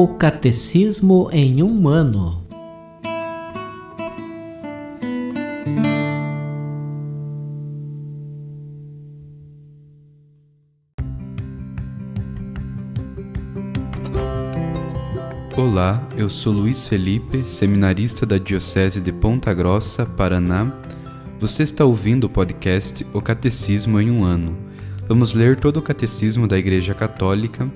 O Catecismo em um ano. Olá, eu sou Luiz Felipe, seminarista da Diocese de Ponta Grossa, Paraná. Você está ouvindo o podcast O Catecismo em um ano. Vamos ler todo o Catecismo da Igreja Católica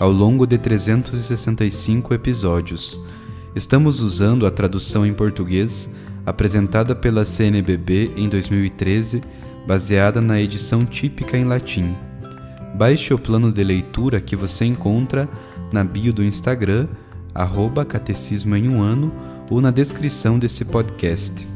ao longo de 365 episódios. Estamos usando a tradução em português apresentada pela CNBB em 2013, baseada na edição típica em latim. Baixe o plano de leitura que você encontra na bio do Instagram, @Catecismo em um ano, ou na descrição desse podcast.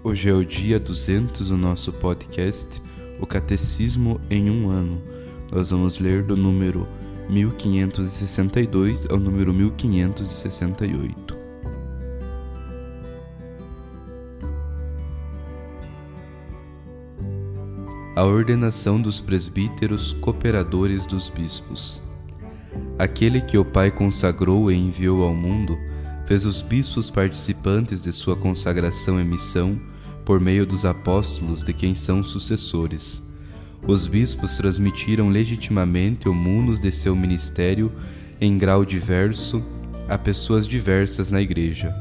Hoje é o dia 200 do nosso podcast, o Catecismo em um ano. Nós vamos ler do número 1562 ao número 1568. A ordenação dos presbíteros cooperadores dos bispos. Aquele que o Pai consagrou e enviou ao mundo, fez os bispos participantes de sua consagração e missão por meio dos apóstolos de quem são sucessores. Os bispos transmitiram legitimamente o munus de seu ministério em grau diverso a pessoas diversas na Igreja.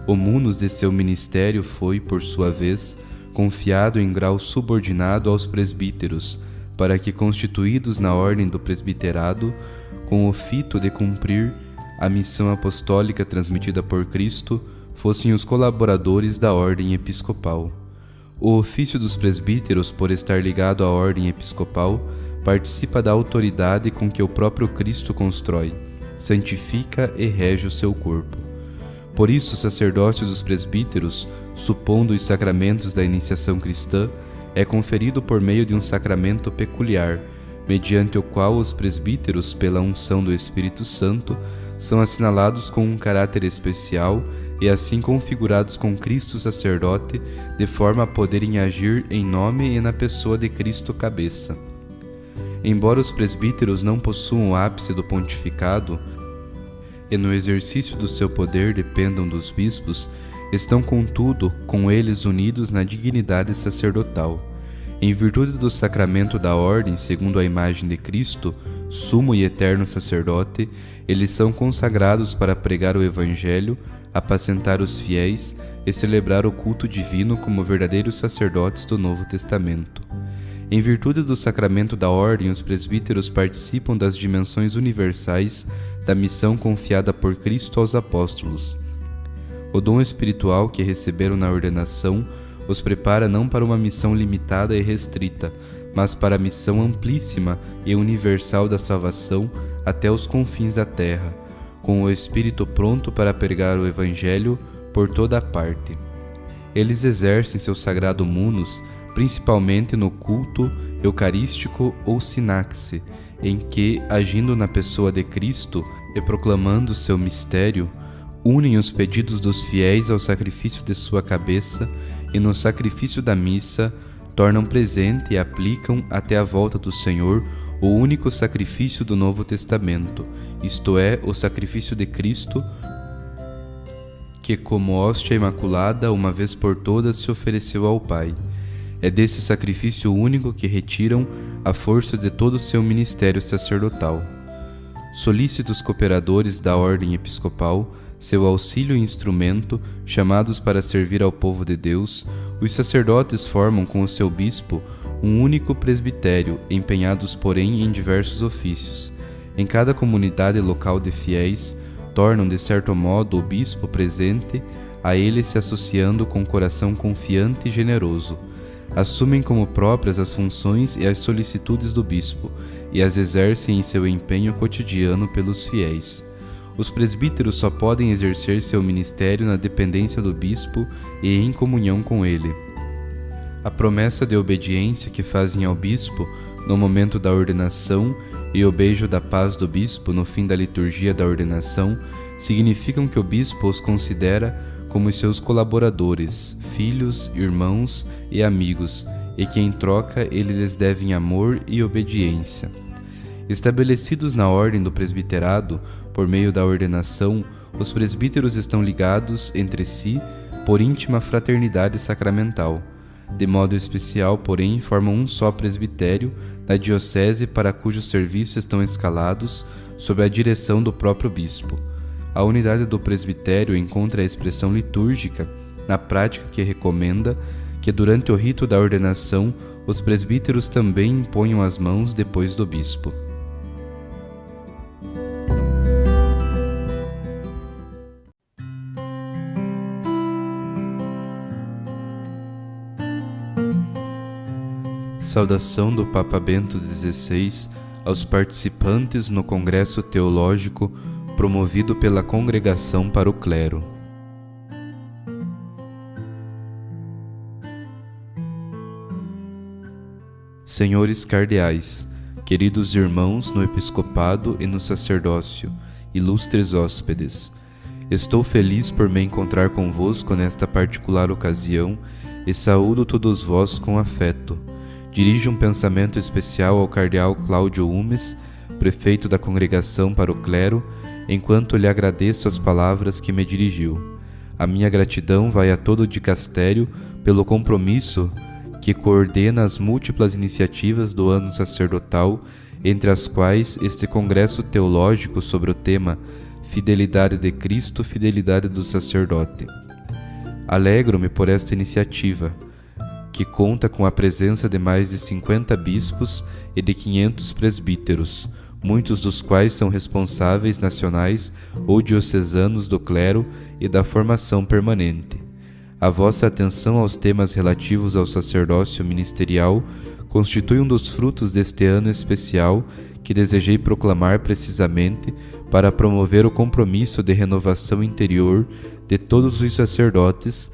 O munus de seu ministério foi, por sua vez, confiado em grau subordinado aos presbíteros, para que, constituídos na ordem do presbiterado, com o fito de cumprir a missão apostólica transmitida por Cristo, fossem os colaboradores da ordem episcopal. O ofício dos presbíteros, por estar ligado à ordem episcopal, participa da autoridade com que o próprio Cristo constrói, santifica e rege o seu corpo. Por isso, o sacerdócio dos presbíteros, supondo os sacramentos da iniciação cristã, é conferido por meio de um sacramento peculiar, mediante o qual os presbíteros, pela unção do Espírito Santo, são assinalados com um caráter especial e assim configurados com Cristo sacerdote, de forma a poderem agir em nome e na pessoa de Cristo cabeça. Embora os presbíteros não possuam o ápice do pontificado, e no exercício do seu poder dependam dos bispos, estão contudo com eles unidos na dignidade sacerdotal. Em virtude do sacramento da ordem, segundo a imagem de Cristo, sumo e eterno sacerdote, eles são consagrados para pregar o Evangelho, apacentar os fiéis e celebrar o culto divino como verdadeiros sacerdotes do Novo Testamento. Em virtude do sacramento da ordem, os presbíteros participam das dimensões universais da missão confiada por Cristo aos apóstolos. O dom espiritual que receberam na ordenação os prepara não para uma missão limitada e restrita, mas para a missão amplíssima e universal da salvação até os confins da terra, com o Espírito pronto para pregar o Evangelho por toda a parte. Eles exercem seu sagrado munus principalmente no culto eucarístico ou sinaxe, em que, agindo na pessoa de Cristo e proclamando seu mistério, unem os pedidos dos fiéis ao sacrifício de sua cabeça e no sacrifício da missa tornam presente e aplicam até a volta do Senhor o único sacrifício do Novo Testamento, isto é, o sacrifício de Cristo, que como hóstia imaculada uma vez por todas se ofereceu ao Pai. É desse sacrifício único que retiram a força de todo o seu ministério sacerdotal. Solícitos cooperadores da ordem episcopal, seu auxílio e instrumento, chamados para servir ao povo de Deus, os sacerdotes formam com o seu bispo um único presbitério, empenhados porém em diversos ofícios. Em cada comunidade local de fiéis, tornam de certo modo o bispo presente, a ele se associando com coração confiante e generoso. Assumem como próprias as funções e as solicitudes do bispo, e as exercem em seu empenho cotidiano pelos fiéis. Os presbíteros só podem exercer seu ministério na dependência do bispo e em comunhão com ele. A promessa de obediência que fazem ao bispo no momento da ordenação e o beijo da paz do bispo no fim da liturgia da ordenação significam que o bispo os considera como os seus colaboradores, filhos, irmãos e amigos, e que em troca ele lhes deve amor e obediência. Estabelecidos na ordem do presbiterado, por meio da ordenação, os presbíteros estão ligados entre si por íntima fraternidade sacramental. De modo especial, porém, formam um só presbitério na diocese para cujo serviço estão escalados sob a direção do próprio bispo. A unidade do presbitério encontra a expressão litúrgica na prática que recomenda que durante o rito da ordenação os presbíteros também imponham as mãos depois do bispo. Saudação do Papa Bento XVI aos participantes no Congresso Teológico promovido pela Congregação para o Clero. Senhores cardeais, queridos irmãos no episcopado e no sacerdócio, ilustres hóspedes, estou feliz por me encontrar convosco nesta particular ocasião e saúdo todos vós com afeto. Dirijo um pensamento especial ao cardeal Cláudio Umes, prefeito da Congregação para o Clero, enquanto lhe agradeço as palavras que me dirigiu. A minha gratidão vai a todo o dicastério pelo compromisso que coordena as múltiplas iniciativas do ano sacerdotal, entre as quais este congresso teológico sobre o tema Fidelidade de Cristo, Fidelidade do Sacerdote. Alegro-me por esta iniciativa, que conta com a presença de mais de 50 bispos e de 500 presbíteros, muitos dos quais são responsáveis nacionais ou diocesanos do clero e da formação permanente. A vossa atenção aos temas relativos ao sacerdócio ministerial constitui um dos frutos deste ano especial que desejei proclamar precisamente para promover o compromisso de renovação interior de todos os sacerdotes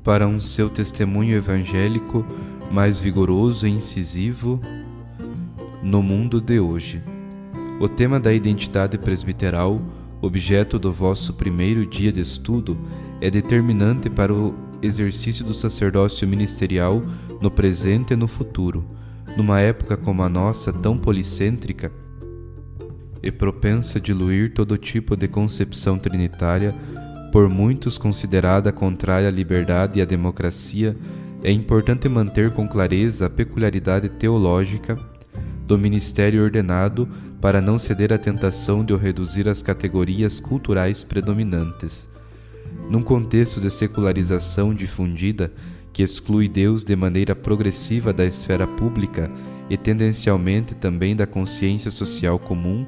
para um seu testemunho evangélico mais vigoroso e incisivo no mundo de hoje. O tema da identidade presbiteral, objeto do vosso primeiro dia de estudo, é determinante para o exercício do sacerdócio ministerial no presente e no futuro, numa época como a nossa, tão policêntrica e propensa a diluir todo tipo de concepção trinitária, por muitos considerada contrária à liberdade e à democracia. É importante manter com clareza a peculiaridade teológica do ministério ordenado para não ceder à tentação de o reduzir às categorias culturais predominantes. Num contexto de secularização difundida que exclui Deus de maneira progressiva da esfera pública e tendencialmente também da consciência social comum,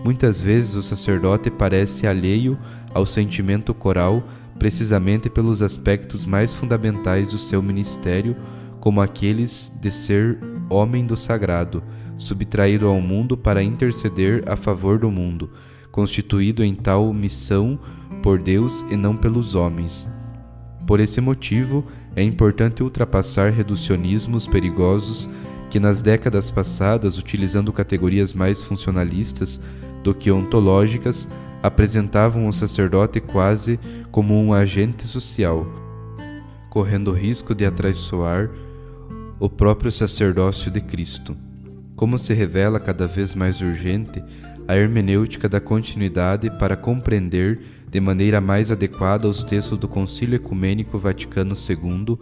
muitas vezes o sacerdote parece alheio ao sentimento coral precisamente pelos aspectos mais fundamentais do seu ministério, como aqueles de ser homem do sagrado, subtraído ao mundo para interceder a favor do mundo, constituído em tal missão por Deus e não pelos homens. Por esse motivo, é importante ultrapassar reducionismos perigosos que nas décadas passadas, utilizando categorias mais funcionalistas do que ontológicas, apresentavam o sacerdote quase como um agente social, correndo o risco de atraiçoar o próprio sacerdócio de Cristo. Como se revela cada vez mais urgente a hermenêutica da continuidade para compreender de maneira mais adequada os textos do Concílio Ecumênico Vaticano II,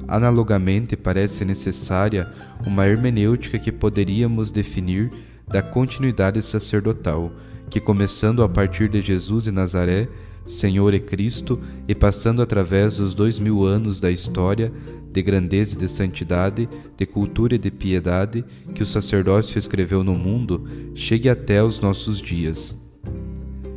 analogamente parece necessária uma hermenêutica que poderíamos definir da continuidade sacerdotal, que começando a partir de Jesus e Nazaré, Senhor e Cristo, e passando através dos 2000 anos da história, de grandeza e de santidade, de cultura e de piedade, que o sacerdócio escreveu no mundo, chegue até os nossos dias.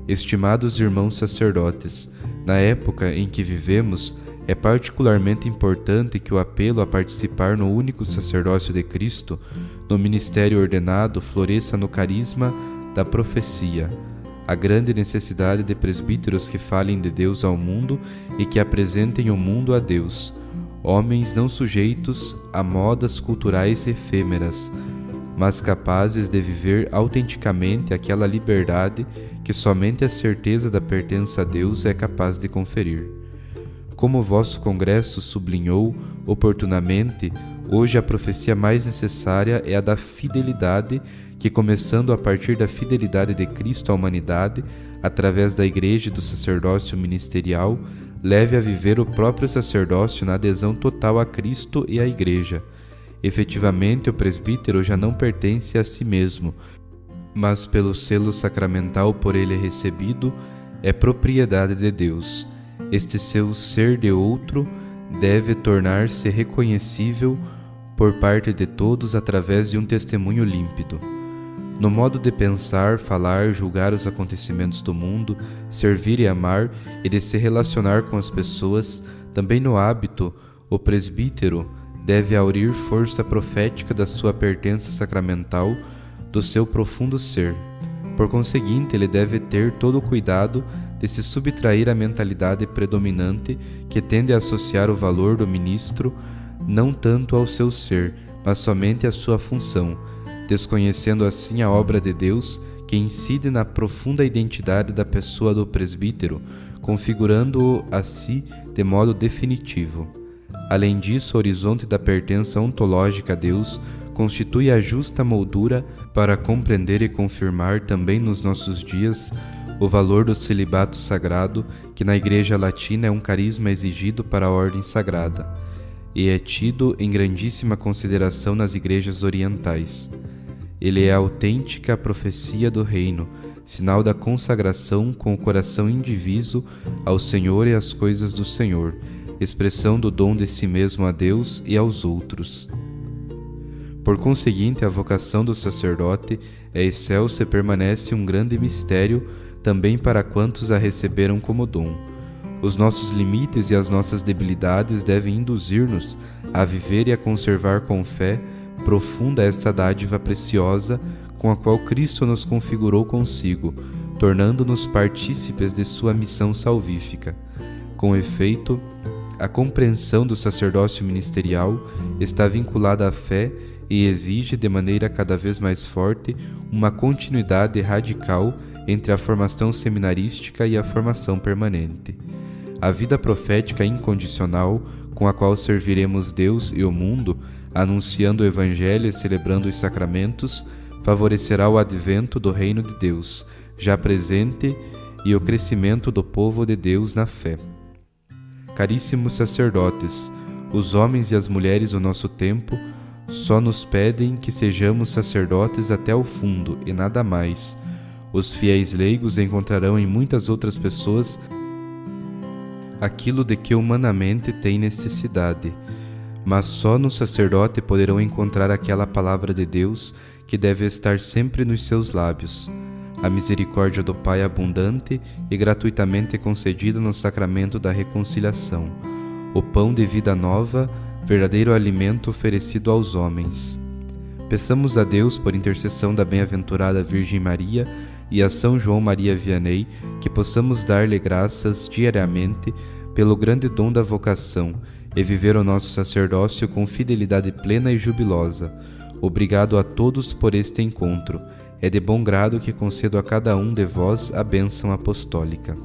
Estimados irmãos sacerdotes, na época em que vivemos, é particularmente importante que o apelo a participar no único sacerdócio de Cristo, no ministério ordenado, floresça no carisma da profecia, a grande necessidade de presbíteros que falem de Deus ao mundo e que apresentem o mundo a Deus, homens não sujeitos a modas culturais efêmeras, mas capazes de viver autenticamente aquela liberdade que somente a certeza da pertença a Deus é capaz de conferir. Como o vosso congresso sublinhou oportunamente, hoje a profecia mais necessária é a da fidelidade, que, começando a partir da fidelidade de Cristo à humanidade, através da Igreja e do sacerdócio ministerial, leve a viver o próprio sacerdócio na adesão total a Cristo e à Igreja. Efetivamente, o presbítero já não pertence a si mesmo, mas pelo selo sacramental por ele recebido, é propriedade de Deus. Este seu ser de outro deve tornar-se reconhecível por parte de todos através de um testemunho límpido. No modo de pensar, falar, julgar os acontecimentos do mundo, servir e amar, e de se relacionar com as pessoas, também no hábito, o presbítero deve aurir força profética da sua pertença sacramental, do seu profundo ser. Por conseguinte, ele deve ter todo o cuidado de se subtrair à mentalidade predominante que tende a associar o valor do ministro não tanto ao seu ser, mas somente à sua função, desconhecendo assim a obra de Deus que incide na profunda identidade da pessoa do presbítero, configurando-o a si de modo definitivo. Além disso, o horizonte da pertença ontológica a Deus constitui a justa moldura para compreender e confirmar também nos nossos dias o valor do celibato sagrado, que na Igreja Latina é um carisma exigido para a ordem sagrada, e é tido em grandíssima consideração nas igrejas orientais. Ele é a autêntica profecia do reino, sinal da consagração com o coração indiviso ao Senhor e às coisas do Senhor, expressão do dom de si mesmo a Deus e aos outros. Por conseguinte, a vocação do sacerdote é excelsa e permanece um grande mistério também para quantos a receberam como dom. Os nossos limites e as nossas debilidades devem induzir-nos a viver e a conservar com fé profunda esta dádiva preciosa com a qual Cristo nos configurou consigo, tornando-nos partícipes de sua missão salvífica. Com efeito, a compreensão do sacerdócio ministerial está vinculada à fé e exige, de maneira cada vez mais forte, uma continuidade radical entre a formação seminarística e a formação permanente. A vida profética incondicional, com a qual serviremos Deus e o mundo, anunciando o Evangelho e celebrando os sacramentos, favorecerá o advento do reino de Deus, já presente, e o crescimento do povo de Deus na fé. Caríssimos sacerdotes, os homens e as mulheres do nosso tempo só nos pedem que sejamos sacerdotes até o fundo e nada mais. Os fiéis leigos encontrarão em muitas outras pessoas aquilo de que humanamente têm necessidade, mas só no sacerdote poderão encontrar aquela palavra de Deus que deve estar sempre nos seus lábios, a misericórdia do Pai abundante e gratuitamente concedida no sacramento da reconciliação, o pão de vida nova, verdadeiro alimento oferecido aos homens. Peçamos a Deus, por intercessão da bem-aventurada Virgem Maria e a São João Maria Vianney, que possamos dar-lhe graças diariamente pelo grande dom da vocação e viver o nosso sacerdócio com fidelidade plena e jubilosa. Obrigado a todos por este encontro. É de bom grado que concedo a cada um de vós a bênção apostólica.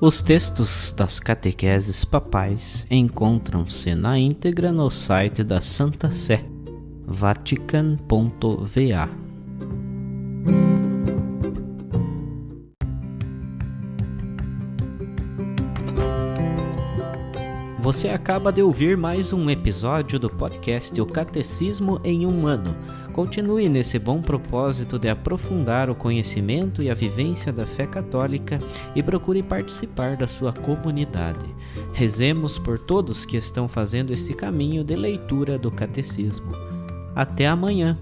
Os textos das catequeses papais encontram-se na íntegra no site da Santa Sé, vatican.va. Você acaba de ouvir mais um episódio do podcast O Catecismo em um Ano. Continue nesse bom propósito de aprofundar o conhecimento e a vivência da fé católica e procure participar da sua comunidade. Rezemos por todos que estão fazendo esse caminho de leitura do Catecismo. Até amanhã!